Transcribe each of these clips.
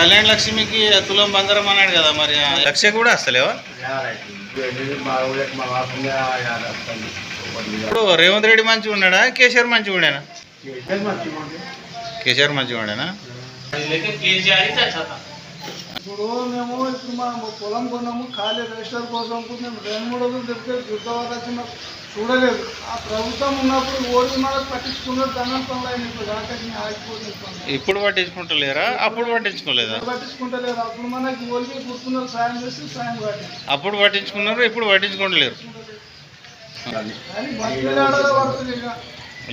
కళ్యాణ లక్ష్మికి తులం బంగారం అన్నాడు కదా, మరి లక్ష కూడా వస్తలేవా? ఇప్పుడు రేవంత్ రెడ్డి మంచిగా ఉన్నాడా, కేసీఆర్ మంచిగా ఉండేనా? కేసీఆర్ మంచిగా ఉండేనా? ఇప్పుడు మేము మా పొలం కొన్నాము, ఖాళీ రిజిస్టర్ కోసం మేము 2-3 రోజులు చెప్తే దుర్గవాళ్ళకి మాకు చూడలేదు. ఆ ప్రభుత్వం ఉన్నప్పుడు ఓడి మనకు పట్టించుకున్నారు, ధనంతంలో ఆగిపోతుంది. ఇప్పుడు పట్టించుకుంటలేరా? అప్పుడు పట్టించుకోలేదా? పట్టించుకుంటలేరు. అప్పుడు మనకి ఓడికి గుర్తున్నారు, సాయం చేసి సాయం కాదు. అప్పుడు పట్టించుకున్నారు, ఇప్పుడు పట్టించుకుంటలేరు.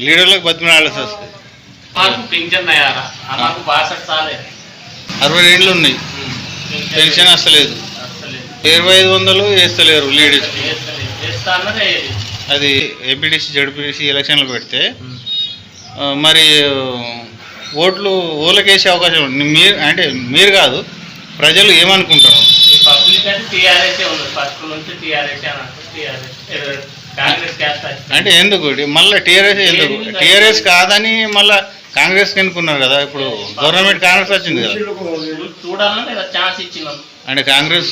లీడర్లకు బతిమలాడాల్సి వస్తుంది. 60 ఏళ్ళు ఉన్నాయి, పెన్షన్ వస్తలేదు, 2500 వేస్తలేరు లేడీస్. అది ఎంపీటీసీ జడ్పీటీసీ ఎలక్షన్లు పెడితే మరి ఓట్లు ఓళ్ళకేసే అవకాశం ఉంది. మీరు అంటే మీరు కాదు, ప్రజలు ఏమనుకుంటారు? అంటే ఎందుకు మళ్ళీ టీఆర్ఎస్ ఎందుకు? టీఆర్ఎస్ కాదని మళ్ళీ కాంగ్రెస్ ఎన్నుకున్నారు కదా. ఇప్పుడు గవర్నమెంట్ కాంగ్రెస్ వచ్చింది కదా, అంటే కాంగ్రెస్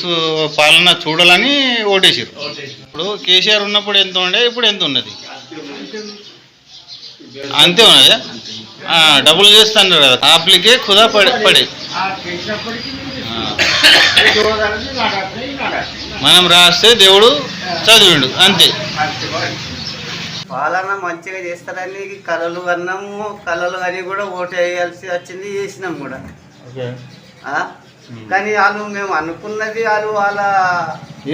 పాలన చూడాలని ఓటేసారు. ఇప్పుడు కేసీఆర్ ఉన్నప్పుడు ఎంత ఉండే, ఇప్పుడు ఎంత ఉన్నది? అంతే ఉన్నది. డబ్బులు చేస్తున్నారు కదా, ఆప్లికే ఖుదా పడే మనం రాస్తే దేవుడు చదివిండు అంతే. పాలన మంచిగా చేస్తారని కళలు అన్నాము, కళలు అని కూడా ఓటు వేయాల్సి వచ్చింది, వేసినాం కూడా. కానీ వాళ్ళు మేము అనుకున్నది, వాళ్ళ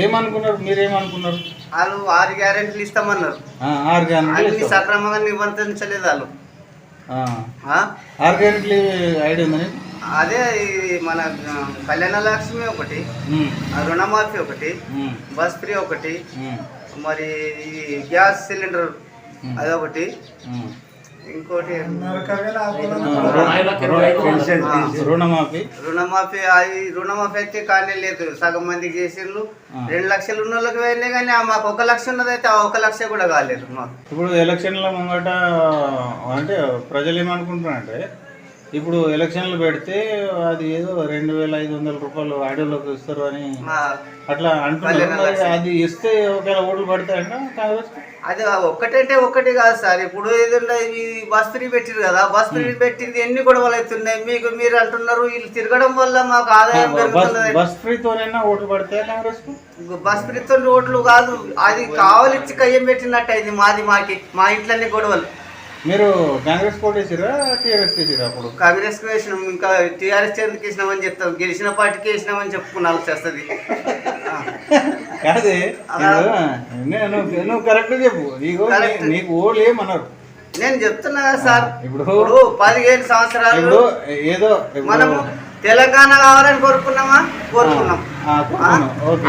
ఏమనుకున్నారు, మీరేమనుకున్నారు? వాళ్ళు 6 గ్యారెంటీలు ఇస్తామన్నారు, అన్ని సక్రమంగా నిబంధించలేదు వాళ్ళు. 6 గ్యారెంటీలు ఐడియా ఉందని అదే మన కళ్యాణ లక్ష్మి ఒకటి, రుణమాఫీ ఒకటి, బస్ ఫ్రీ ఒకటి, మరి ఈ గ్యాస్ సిలిండర్ అదొకటి, ఇంకోటి రుణమాఫీ. రుణమాఫీ అయితే కానీ లేదు, సగం మందికి చేసిండ్రు. 2 లక్షలు ఉన్న వాళ్ళకి వెళ్ళినాయి, కానీ మాకు 1 లక్ష ఉన్నది అయితే ఆ 1 లక్ష కూడా కాలేదు మాకు. ఇప్పుడు ఎలక్షన్ల ముంగట అంటే ప్రజలు ఏమనుకుంటున్నారంటే, ఇప్పుడు ఎలక్షన్లు పెడితే అది ఏదో 2500 రూపాయలు ఆడియోలోకి ఇస్తారు అని అట్లా అంటున్నారు. అది ఇస్తే ఒకవేళ ఓట్లు పడతాయంట కాంగ్రెస్? అది ఒక్కటంటే ఒక్కటి కాదు సార్. ఇప్పుడు ఏదంటే ఈ బస్ ఫ్రీ పెట్టిరు కదా, బస్ ఫ్రీ పెట్టింది ఎన్ని గొడవలు అవుతున్నాయి. మీరు అంటున్నారు వీళ్ళు తిరగడం వల్ల మాకు ఆదాయం పెరుగుతుంది. బస్ ఫ్రీతోనైనా ఓట్లు పడతాయి కాంగ్రెస్? బస్ ఫ్రీతో ఓట్లు కాదు, అది కావాలిచ్చి కయ్యం పెట్టినట్టు అయింది. మా ఇంట్లోనే గొడవలు. మీరు కాంగ్రెస్ కోటేసిరా టీఆర్ఎస్ వేసిరా? అప్పుడు కాంగ్రెస్ వేసినాం, ఇంకా టీఆర్ఎస్ ఎందుకు వేసినామని చెప్తాం. గెలిచిన పార్టీకి వేసినామని చెప్పుకున్నాల్సి వస్తుంది. కాదే, నువ్వు కరెక్ట్ చెప్పు. నీకు ఓళ్ళు ఏమన్నారు? నేను చెప్తున్నా కదా సార్, ఇప్పుడు 15 సంవత్సరాలు ఏదో మనము తెలంగాణ కావాలని కోరుకున్నాం.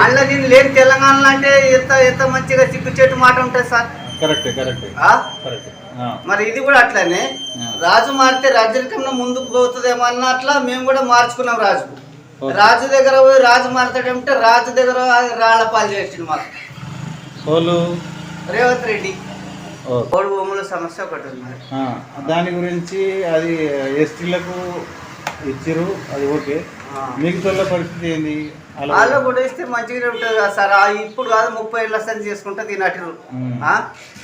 అందులో నేను లేని తెలంగాణలో అంటే ఎంత మంచిగా సిగ్గుచేటు మాట ఉంటుంది సార్. కరెక్ట్. మరి ఇది కూడా అట్లనే, రాజు మారితే రాజ్యాంగంలో ముందుకు పోతుందేమో అన్నట్లా మేము కూడా మార్చుకున్నాం. రాజు దగ్గర పోయి రాజు మారుతాడంటే రాజు దగ్గర రాళ్ల పాలు చేసిండు మాకు రేవంత్ రెడ్డి. ఓడి భూముల సమస్య ఒకటి ఉంది, దాని గురించి అది ఎస్టీలకు ఇచ్చిరు, అది ఓకే. మిగతా పరిస్థితి ఏంది? వాళ్ళు కూడా ఇస్తే మంచిగానే ఉంటుంది కదా సార్. ఇప్పుడు కాదు 30 ఏళ్ళ సంది చేసుకుంటే తినటిరు.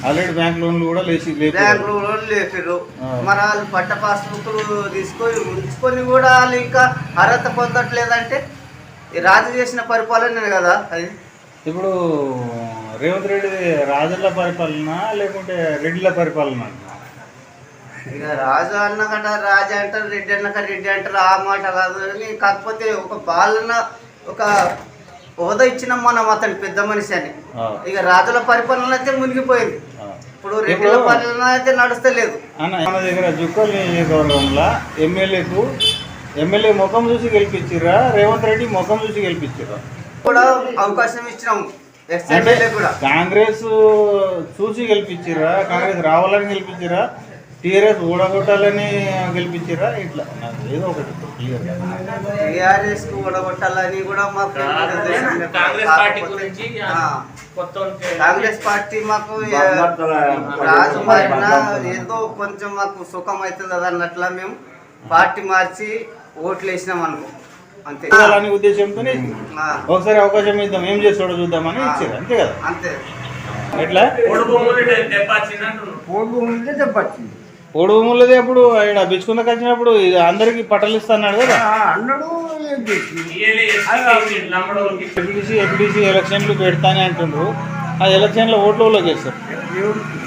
ఆల్రెడీ బ్యాంక్ లోన్లు కూడా లేపిర్రు. మరి వాళ్ళు పట్ట పాస్బుక్లు ఉంచుకొని కూడా వాళ్ళు ఇంకా అర్హత పొందట్లేదంటే రాజు చేసిన పరిపాలన కదా అది. ఇప్పుడు రేవంత్ రెడ్డి రాజుల పరిపాలన లేకుంటే రెడ్డిల పరిపాలన? ఇక రాజు అన్నకట రాజు అంటారు, రెడ్డి అన్నక రెడ్డి అంటారు, ఆ మాట కాదు. కాకపోతే ఒక పాలన, ఒక హోదా ఇచ్చినాం మనం అతని పెద్ద మనిషి అని. ఇక రాజుల పరిపాలన అయితే మునిగిపోయింది, ఇప్పుడు రెడ్డిల పరిపాలన అయితే నడుస్తలేదు. మన దగ్గర జుక్కల్ నియోజకవర్గంలో ఎమ్మెల్యే ముఖం చూసి గెలిపించిరా, రేవంత్ రెడ్డి ముఖం చూసి గెలిపించిరా? కూడా అవకాశం ఇచ్చినాము. కాంగ్రెస్ చూసి గెలిపించిరా, కాంగ్రెస్ రావాలని గెలిపించిరా, టీఆర్ఎస్ ఓడగొట్టాలని గెలిపించిరా? ఇట్లా ఏదో ఒకటి టీఆర్ఎస్ కు ఓడగొట్టాలని కూడా మాకు కాంగ్రెస్ పార్టీ మాకు రాజు మారినా ఏదో కొంచెం మాకు సుఖం అవుతుంది అన్నట్లా మేము పార్టీ మార్చి ఓట్లు వేసినాం అనుకో. అంతే అనే ఉద్దేశంతోనే ఇచ్చింది. ఆ, ఒకసారి అవకాశం ఇద్దాం ఏం చేస్తాడో చూద్దామని ఇచ్చారు అంతే కదా. అంతే ఎట్లా ఓడి భూములది అప్పుడు ఇక్కడ బిచ్చుకుందకు వచ్చినప్పుడు ఇది అందరికి పట్టలు ఇస్తా అన్నాడు కదా. అన్నాడు ఏం చేసి ఎపిడిసి ఎలక్షన్లు పెడతానే అంటుండ్రు. ఆ ఎలక్షన్లో ఓట్లు వాళ్ళకి వేస్తారు. దేవుడికి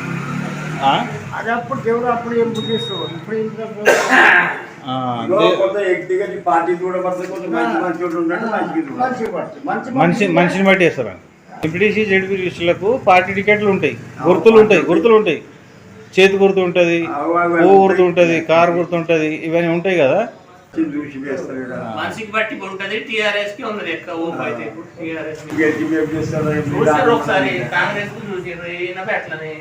ఆ? అది అప్పుడు దేవుడు అప్పుడు ఏం పుట్టిస్తాడు ఇప్పుడు ఏం ఆ, మనిషిని బట్టి వేస్తారు. ఎంపీటీసీ జడ్పీటీసీలకు పార్టీ టికెట్లు ఉంటాయి, గుర్తులు ఉంటాయి. చేతి గుర్తు ఉంటుంది, ఓ గుర్తు ఉంటుంది, కారు గుర్తు ఉంటుంది, ఇవన్నీ ఉంటాయి కదా. మనిషికి బట్టి ఉంటుంది. టీఆర్ఎస్ కి ఉంది ఎక్కువ ఊపు అయితే ఇప్పుడు టీఆర్ఎస్ చూసారు ఒకసారి కాంగ్రెస్ కు చూసారు ఈయన అట్లనే.